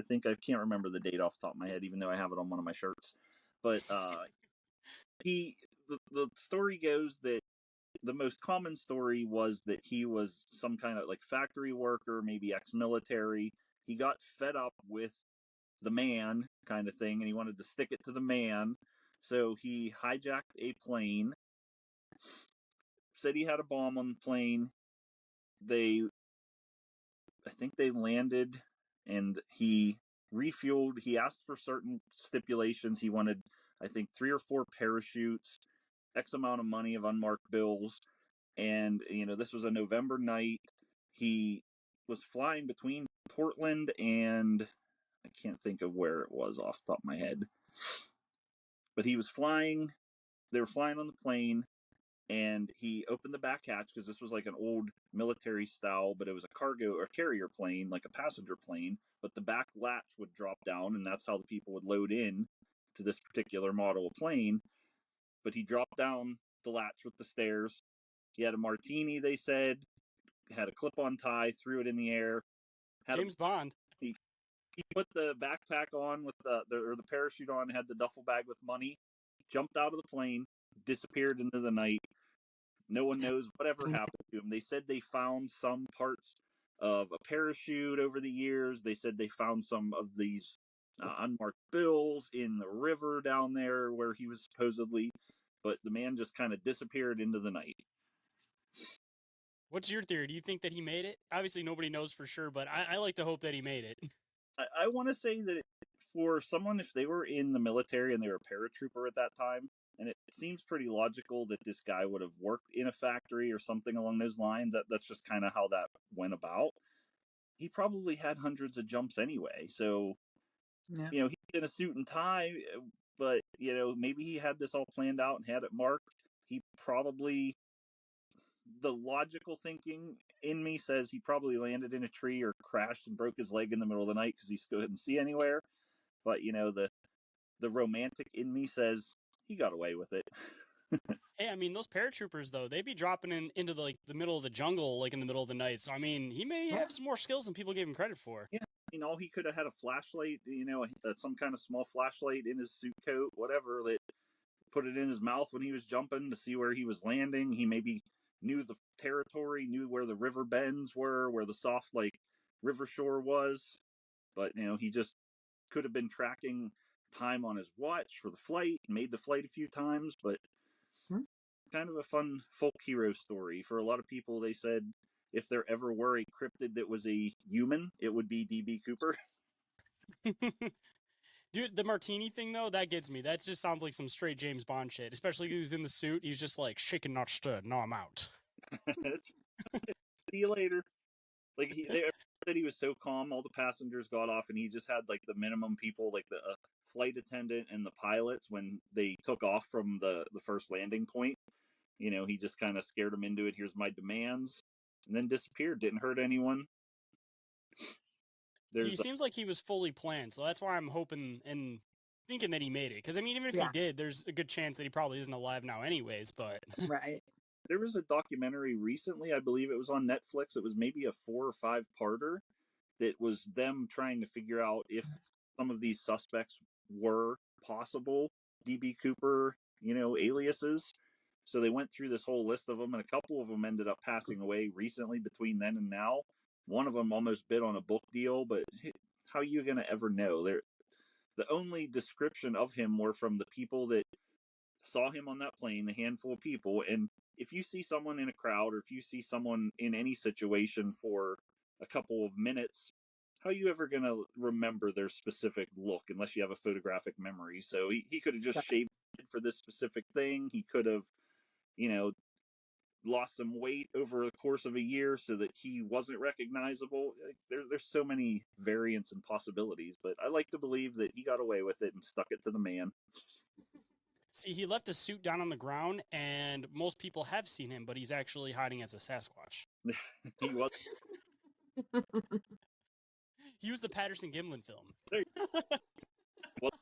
think. I can't remember the date off the top of my head, even though I have it on one of my shirts. But the story goes that the most common story was that he was some kind of like factory worker, maybe ex-military. He got fed up with the man kind of thing, and he wanted to stick it to the man. So he hijacked a plane, said he had a bomb on the plane. I think they landed, and he refueled. He asked for certain stipulations. He wanted, I think, 3 or 4 parachutes, X amount of money of unmarked bills. And, this was a November night. He was flying between Portland and I can't think of where it was off the top of my head. But he was flying. They were flying on the plane. And he opened the back hatch because this was like an old military style, but it was a cargo or carrier plane, like a passenger plane. But the back latch would drop down, and that's how the people would load in to this particular model of plane. But he dropped down the latch with the stairs. He had a martini, they said, had a clip-on tie, threw it in the air. James Bond. He put the backpack on with the parachute on, had the duffel bag with money, jumped out of the plane, disappeared into the night. No one knows whatever happened to him. They said they found some parts of a parachute over the years. They said they found some of these unmarked bills in the river down there where he was supposedly, but the man just kind of disappeared into the night. What's your theory? Do you think that he made it? Obviously, nobody knows for sure, but I like to hope that he made it. I want to say that for someone, if they were in the military and they were a paratrooper at that time, and it seems pretty logical that this guy would have worked in a factory or something along those lines. That's just kind of how that went about. He probably had hundreds of jumps anyway. So, he's in a suit and tie, but, maybe he had this all planned out and had it marked. He probably, the logical thinking in me says he probably landed in a tree or crashed and broke his leg in the middle of the night because he couldn't see anywhere. But, the romantic in me says he got away with it. Hey, I mean, those paratroopers, though, they'd be dropping into the middle of the jungle, in the middle of the night. So, I mean, he may have some more skills than people gave him credit for. Yeah, all he could have had a flashlight, some kind of small flashlight in his suit coat, whatever, that put it in his mouth when he was jumping to see where he was landing. He maybe knew the territory, knew where the river bends were, where the soft, river shore was. But, he just could have been tracking time on his watch for the flight, made the flight a few times, but kind of a fun folk hero story. For a lot of people, they said if there ever were a cryptid that was a human, it would be DB Cooper. Dude, the martini thing, though, that gets me. That just sounds like some straight James Bond shit. Especially if he was in the suit. He's just like, shaken, not stirred. No, I'm out. See you later. They said he was so calm, all the passengers got off, and he just had, the minimum people, the flight attendant and the pilots, when they took off from the first landing point. He just kind of scared them into it. Here's my demands. And then disappeared. Didn't hurt anyone. See, it seems like he was fully planned, so that's why I'm hoping and thinking that he made it. Because, I mean, even if he did, there's a good chance that he probably isn't alive now anyways, but... Right. There was a documentary recently, I believe it was on Netflix. It was maybe a 4 or 5-parter that was them trying to figure out if some of these suspects were possible DB Cooper, aliases. So they went through this whole list of them, and a couple of them ended up passing away recently between then and now. One of them almost bid on a book deal, but how are you going to ever know? The only description of him were from the people that saw him on that plane, the handful of people. And if you see someone in a crowd, or if you see someone in any situation for a couple of minutes, how are you ever going to remember their specific look unless you have a photographic memory? So he could have just shaved for this specific thing. He could have, lost some weight over the course of a year so that he wasn't recognizable. There's so many variants and possibilities, but I like to believe that he got away with it and stuck it to the man. See, he left his suit down on the ground, and most people have seen him, but he's actually hiding as a Sasquatch. He was. He was the Patterson Gimlin film. Well,